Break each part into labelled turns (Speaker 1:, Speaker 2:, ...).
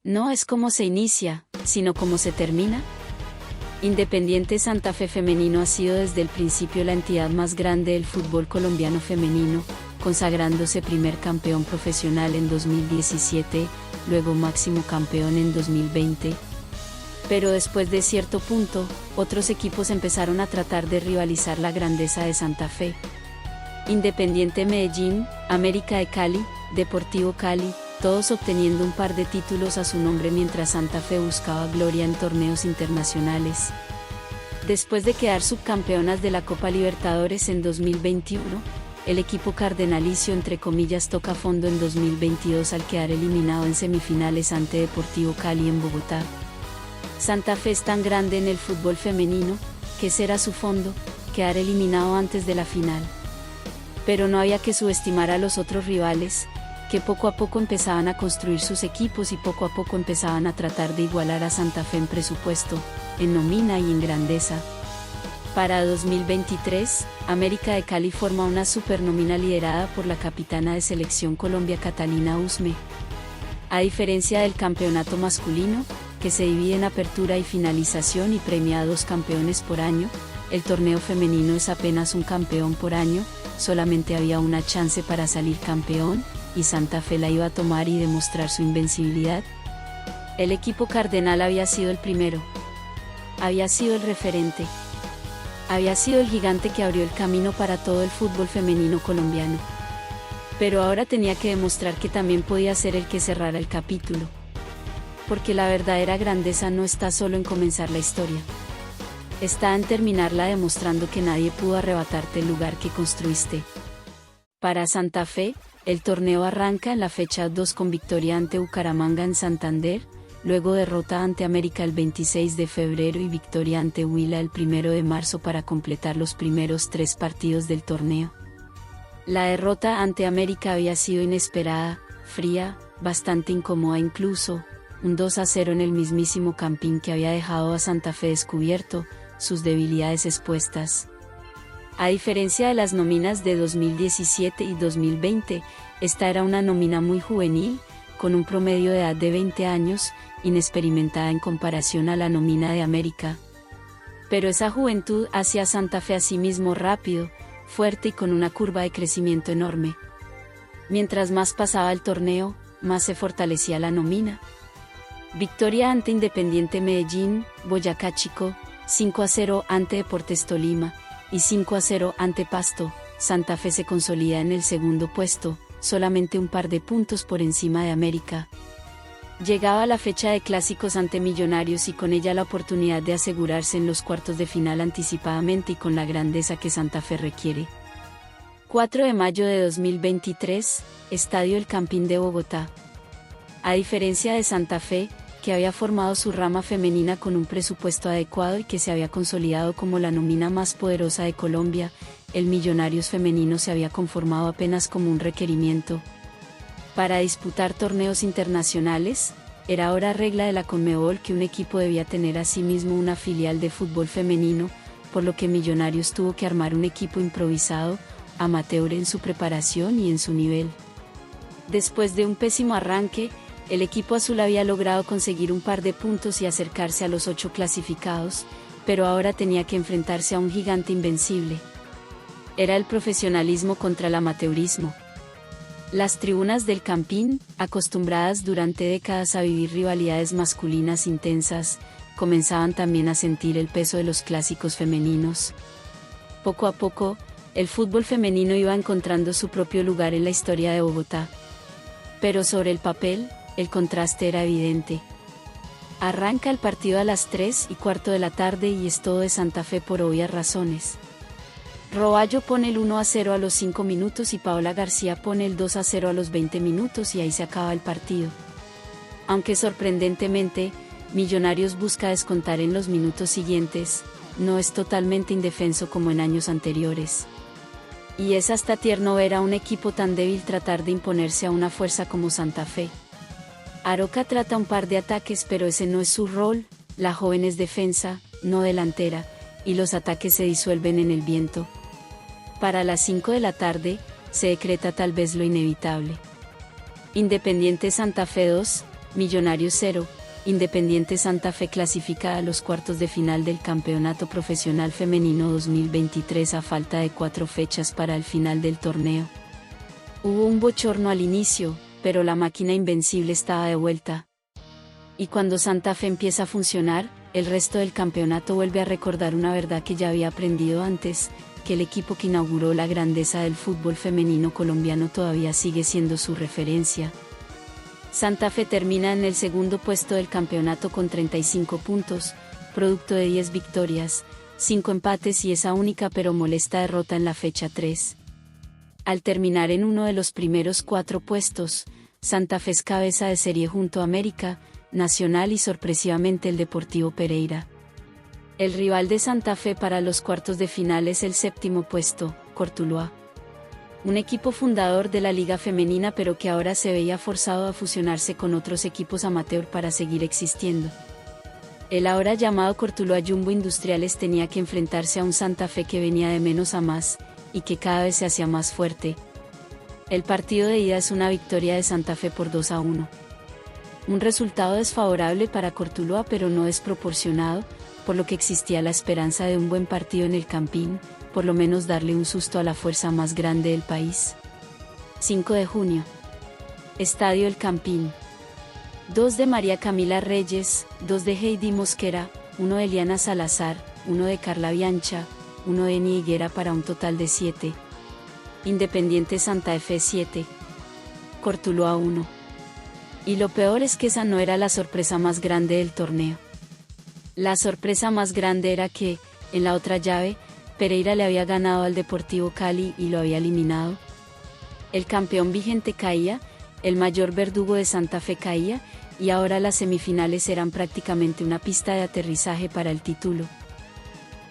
Speaker 1: No es cómo se inicia, sino cómo se termina. Independiente Santa Fe Femenino ha sido desde el principio la entidad más grande del fútbol colombiano femenino, consagrándose primer campeón profesional en 2017, luego máximo campeón en 2020. Pero después de cierto punto, otros equipos empezaron a tratar de rivalizar la grandeza de Santa Fe. Independiente Medellín, América de Cali, Deportivo Cali, todos obteniendo un par de títulos a su nombre mientras Santa Fe buscaba gloria en torneos internacionales. Después de quedar subcampeonas de la Copa Libertadores en 2021, el equipo cardenalicio entre comillas toca fondo en 2022 al quedar eliminado en semifinales ante Deportivo Cali en Bogotá. Santa Fe es tan grande en el fútbol femenino, que será su fondo, quedar eliminado antes de la final. Pero no había que subestimar a los otros rivales, que poco a poco empezaban a construir sus equipos y poco a poco empezaban a tratar de igualar a Santa Fe en presupuesto, en nómina y en grandeza. Para 2023, América de Cali forma una supernómina liderada por la capitana de Selección Colombia Catalina Usme. A diferencia del campeonato masculino, que se divide en apertura y finalización y premia a 2 campeones por año, el torneo femenino es apenas un campeón por año, solamente había una chance para salir campeón, y Santa Fe la iba a tomar y demostrar su invencibilidad. El equipo cardenal había sido el primero. Había sido el referente. Había sido el gigante que abrió el camino para todo el fútbol femenino colombiano. Pero ahora tenía que demostrar que también podía ser el que cerrara el capítulo. Porque la verdadera grandeza no está solo en comenzar la historia. Está en terminarla demostrando que nadie pudo arrebatarte el lugar que construiste. Para Santa Fe, el torneo arranca en la fecha 2 con victoria ante Bucaramanga en Santander, luego derrota ante América el 26 de febrero y victoria ante Huila el 1 de marzo para completar los primeros 3 partidos del torneo. La derrota ante América había sido inesperada, fría, bastante incómoda incluso, un 2-0 en el mismísimo Campín que había dejado a Santa Fe descubierto, sus debilidades expuestas. A diferencia de las nóminas de 2017 y 2020, esta era una nómina muy juvenil, con un promedio de edad de 20 años, inexperimentada en comparación a la nómina de América. Pero esa juventud hacía a Santa Fe asimismo rápido, fuerte y con una curva de crecimiento enorme. Mientras más pasaba el torneo, más se fortalecía la nómina. Victoria ante Independiente Medellín, Boyacá Chico, 5-0 ante Deportes Tolima, y 5-0 ante Pasto. Santa Fe se consolida en el segundo puesto, solamente un par de puntos por encima de América. Llegaba la fecha de clásicos ante Millonarios y con ella la oportunidad de asegurarse en los cuartos de final anticipadamente y con la grandeza que Santa Fe requiere. 4 de mayo de 2023, Estadio El Campín de Bogotá. A diferencia de Santa Fe, que había formado su rama femenina con un presupuesto adecuado y que se había consolidado como la nómina más poderosa de Colombia, el Millonarios femenino se había conformado apenas como un requerimiento. Para disputar torneos internacionales, era ahora regla de la Conmebol que un equipo debía tener asimismo una filial de fútbol femenino, por lo que Millonarios tuvo que armar un equipo improvisado, amateur en su preparación y en su nivel. Después de un pésimo arranque, el equipo azul había logrado conseguir un par de puntos y acercarse a los 8 clasificados, pero ahora tenía que enfrentarse a un gigante invencible. Era el profesionalismo contra el amateurismo. Las tribunas del Campín, acostumbradas durante décadas a vivir rivalidades masculinas intensas, comenzaban también a sentir el peso de los clásicos femeninos. Poco a poco, el fútbol femenino iba encontrando su propio lugar en la historia de Bogotá. Pero sobre el papel, el contraste era evidente. Arranca el partido a las 3:15 de la tarde y es todo de Santa Fe por obvias razones. Roballo pone el 1-0 a los 5 minutos y Paola García pone el 2-0 a los 20 minutos y ahí se acaba el partido. Aunque sorprendentemente, Millonarios busca descontar en los minutos siguientes, no es totalmente indefenso como en años anteriores. Y es hasta tierno ver a un equipo tan débil tratar de imponerse a una fuerza como Santa Fe. Aroca trata un par de ataques pero ese no es su rol, la joven es defensa, no delantera, y los ataques se disuelven en el viento. Para las 5 de la tarde, se decreta tal vez lo inevitable. Independiente Santa Fe 2, Millonarios 0, Independiente Santa Fe clasifica a los cuartos de final del Campeonato Profesional Femenino 2023 a falta de 4 fechas para el final del torneo. Hubo un bochorno al inicio, pero la máquina invencible estaba de vuelta. Y cuando Santa Fe empieza a funcionar, el resto del campeonato vuelve a recordar una verdad que ya había aprendido antes, que el equipo que inauguró la grandeza del fútbol femenino colombiano todavía sigue siendo su referencia. Santa Fe termina en el segundo puesto del campeonato con 35 puntos, producto de 10 victorias, 5 empates y esa única pero molesta derrota en la fecha 3. Al terminar en uno de los primeros 4 puestos, Santa Fe es cabeza de serie junto a América, Nacional y sorpresivamente el Deportivo Pereira. El rival de Santa Fe para los cuartos de final es el 7º puesto, Cortuluá. Un equipo fundador de la Liga Femenina pero que ahora se veía forzado a fusionarse con otros equipos amateur para seguir existiendo. El ahora llamado Cortuluá Jumbo Industriales tenía que enfrentarse a un Santa Fe que venía de menos a más, y que cada vez se hacía más fuerte. El partido de ida es una victoria de Santa Fe por 2-1. Un resultado desfavorable para Cortuluá pero no desproporcionado, por lo que existía la esperanza de un buen partido en el Campín, por lo menos darle un susto a la fuerza más grande del país. 5 de junio. Estadio El Campín. 2 de María Camila Reyes, 2 de Heidi Mosquera, 1 de Eliana Salazar, 1 de Carla Biancha, 1 de Eni Higuera para un total de 7. Independiente Santa Fe 7. Cortuluá 1. Y lo peor es que esa no era la sorpresa más grande del torneo. La sorpresa más grande era que, en la otra llave, Pereira le había ganado al Deportivo Cali y lo había eliminado. El campeón vigente caía, el mayor verdugo de Santa Fe caía, y ahora las semifinales eran prácticamente una pista de aterrizaje para el título.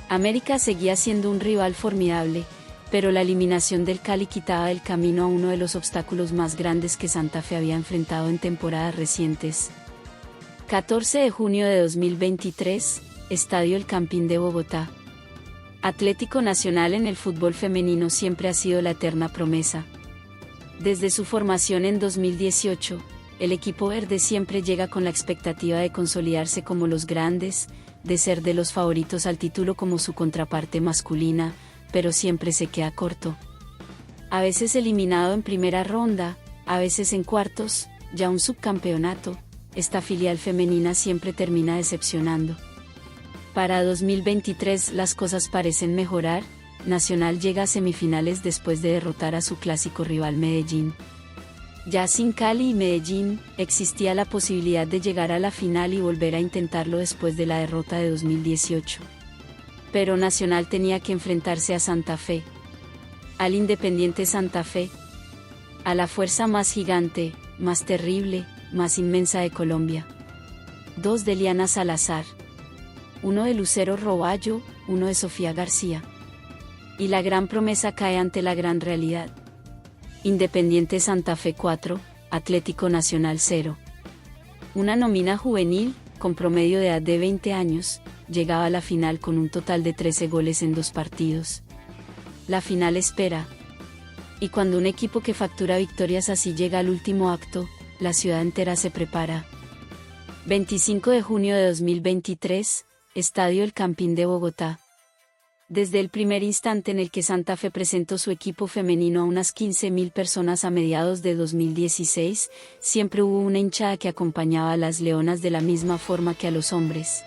Speaker 1: América seguía siendo un rival formidable, pero la eliminación del Cali quitaba del camino a uno de los obstáculos más grandes que Santa Fe había enfrentado en temporadas recientes. 14 de junio de 2023, Estadio El Campín de Bogotá. Atlético Nacional en el fútbol femenino siempre ha sido la eterna promesa. Desde su formación en 2018, el equipo verde siempre llega con la expectativa de consolidarse como los grandes, de ser de los favoritos al título como su contraparte masculina, pero siempre se queda corto. A veces eliminado en primera ronda, a veces en cuartos, ya un subcampeonato, esta filial femenina siempre termina decepcionando. Para 2023 las cosas parecen mejorar, Nacional llega a semifinales después de derrotar a su clásico rival Medellín. Ya sin Cali y Medellín, existía la posibilidad de llegar a la final y volver a intentarlo después de la derrota de 2018. Pero Nacional tenía que enfrentarse a Santa Fe, al Independiente Santa Fe, a la fuerza más gigante, más terrible, más inmensa de Colombia. 2 de Eliana Salazar, 1 de Lucero Roballo, 1 de Sofía García. Y la gran promesa cae ante la gran realidad. Independiente Santa Fe 4, Atlético Nacional 0. Una nómina juvenil, con promedio de edad de 20 años, llegaba a la final con un total de 13 goles en 2 partidos. La final espera. Y cuando un equipo que factura victorias así llega al último acto, la ciudad entera se prepara. 25 de junio de 2023, Estadio El Campín de Bogotá. Desde el primer instante en el que Santa Fe presentó su equipo femenino a unas 15.000 personas a mediados de 2016, siempre hubo una hinchada que acompañaba a las leonas de la misma forma que a los hombres.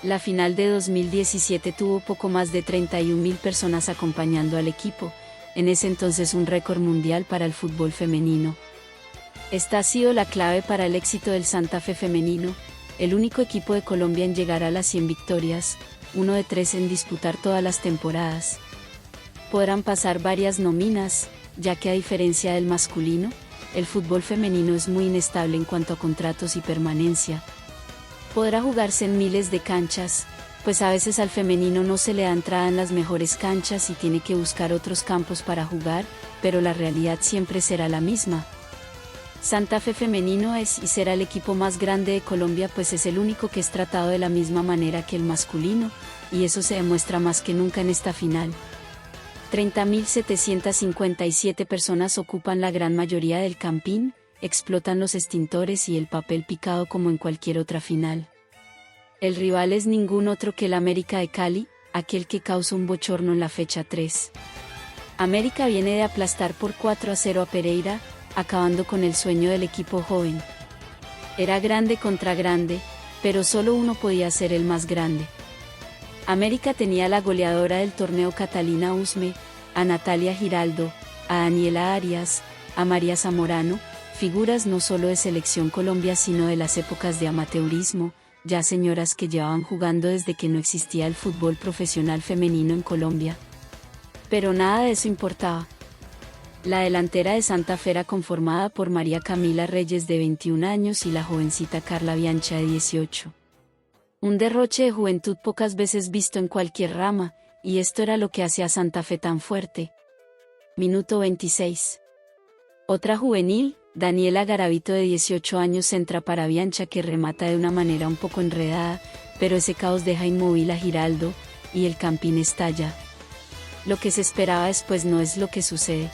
Speaker 1: La final de 2017 tuvo poco más de 31.000 personas acompañando al equipo, en ese entonces un récord mundial para el fútbol femenino. Esta ha sido la clave para el éxito del Santa Fe femenino, el único equipo de Colombia en llegar a las 100 victorias, 1 de 3 en disputar todas las temporadas. Podrán pasar varias nóminas, ya que a diferencia del masculino, el fútbol femenino es muy inestable en cuanto a contratos y permanencia. Podrá jugarse en miles de canchas, pues a veces al femenino no se le da entrada en las mejores canchas y tiene que buscar otros campos para jugar, pero la realidad siempre será la misma. Santa Fe femenino es y será el equipo más grande de Colombia, pues es el único que es tratado de la misma manera que el masculino, y eso se demuestra más que nunca en esta final. 30.757 personas ocupan la gran mayoría del Campín, explotan los extintores y el papel picado como en cualquier otra final. El rival es ningún otro que el América de Cali, aquel que causó un bochorno en la fecha 3. América viene de aplastar por 4-0 a Pereira, acabando con el sueño del equipo joven. Era grande contra grande, pero solo uno podía ser el más grande. América tenía la goleadora del torneo Catalina Usme, a Natalia Giraldo, a Daniela Arias, a María Zamorano, figuras no solo de Selección Colombia sino de las épocas de amateurismo, ya señoras que llevaban jugando desde que no existía el fútbol profesional femenino en Colombia. Pero nada de eso importaba. La delantera de Santa Fe era conformada por María Camila Reyes de 21 años y la jovencita Carla Biancha de 18. Un derroche de juventud pocas veces visto en cualquier rama, y esto era lo que hacía a Santa Fe tan fuerte. Minuto 26. Otra juvenil, Daniela Garavito de 18 años entra para Biancha que remata de una manera un poco enredada, pero ese caos deja inmóvil a Giraldo, y el campín estalla. Lo que se esperaba después no es lo que sucede.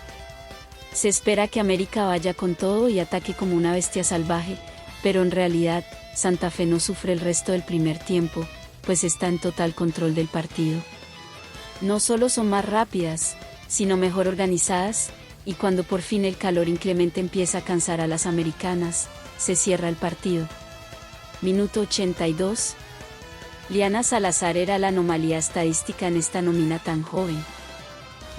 Speaker 1: Se espera que América vaya con todo y ataque como una bestia salvaje, pero en realidad, Santa Fe no sufre el resto del primer tiempo, pues está en total control del partido. No solo son más rápidas, sino mejor organizadas, y cuando por fin el calor inclemente empieza a cansar a las americanas, se cierra el partido. Minuto 82. Liana Salazar era la anomalía estadística en esta nómina tan joven.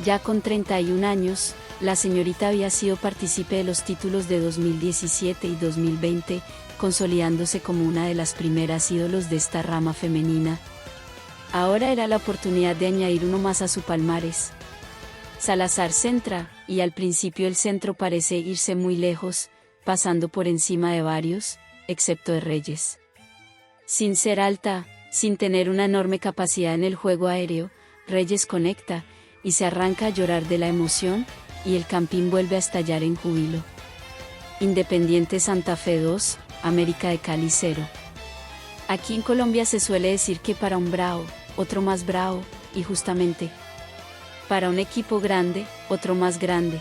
Speaker 1: Ya con 31 años, la señorita había sido partícipe de los títulos de 2017 y 2020, consolidándose como una de las primeras ídolos de esta rama femenina. Ahora era la oportunidad de añadir uno más a su palmarés. Salazar centra, y al principio el centro parece irse muy lejos, pasando por encima de varios, excepto de Reyes. Sin ser alta, sin tener una enorme capacidad en el juego aéreo, Reyes conecta, y se arranca a llorar de la emoción, y el campín vuelve a estallar en júbilo. Independiente Santa Fe 2, América de Cali 0. Aquí en Colombia se suele decir que para un bravo, otro más bravo, y justamente, para un equipo grande, otro más grande.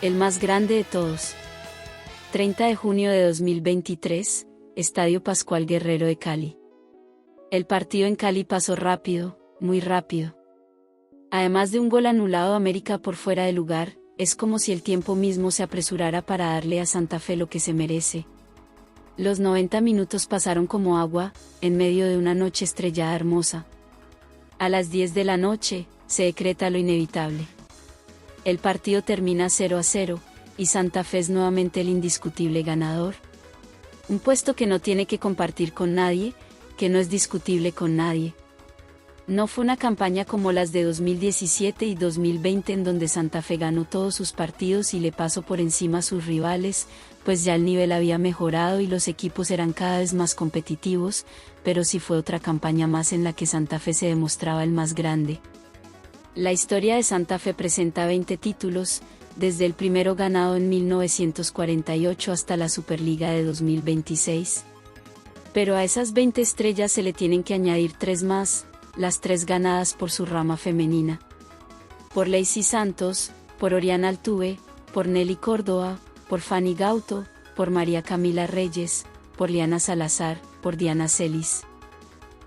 Speaker 1: El más grande de todos. 30 de junio de 2023, Estadio Pascual Guerrero de Cali. El partido en Cali pasó rápido, muy rápido. Además de un gol anulado a América por fuera de lugar, es como si el tiempo mismo se apresurara para darle a Santa Fe lo que se merece. Los 90 minutos pasaron como agua, en medio de una noche estrellada hermosa. A las 10 de la noche, se decreta lo inevitable. El partido termina 0-0, y Santa Fe es nuevamente el indiscutible ganador. Un puesto que no tiene que compartir con nadie, que no es discutible con nadie. No fue una campaña como las de 2017 y 2020 en donde Santa Fe ganó todos sus partidos y le pasó por encima a sus rivales, pues ya el nivel había mejorado y los equipos eran cada vez más competitivos, pero sí fue otra campaña más en la que Santa Fe se demostraba el más grande. La historia de Santa Fe presenta 20 títulos, desde el primero ganado en 1948 hasta la Superliga de 2026. Pero a esas 20 estrellas se le tienen que añadir 3 más, las 3 ganadas por su rama femenina. Por Lacey Santos, por Oriana Altuve, por Nelly Córdoba, por Fanny Gauto, por María Camila Reyes, por Liana Salazar, por Diana Celis.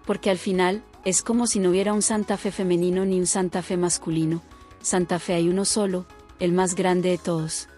Speaker 1: Porque al final, es como si no hubiera un Santa Fe femenino ni un Santa Fe masculino, Santa Fe hay uno solo, el más grande de todos.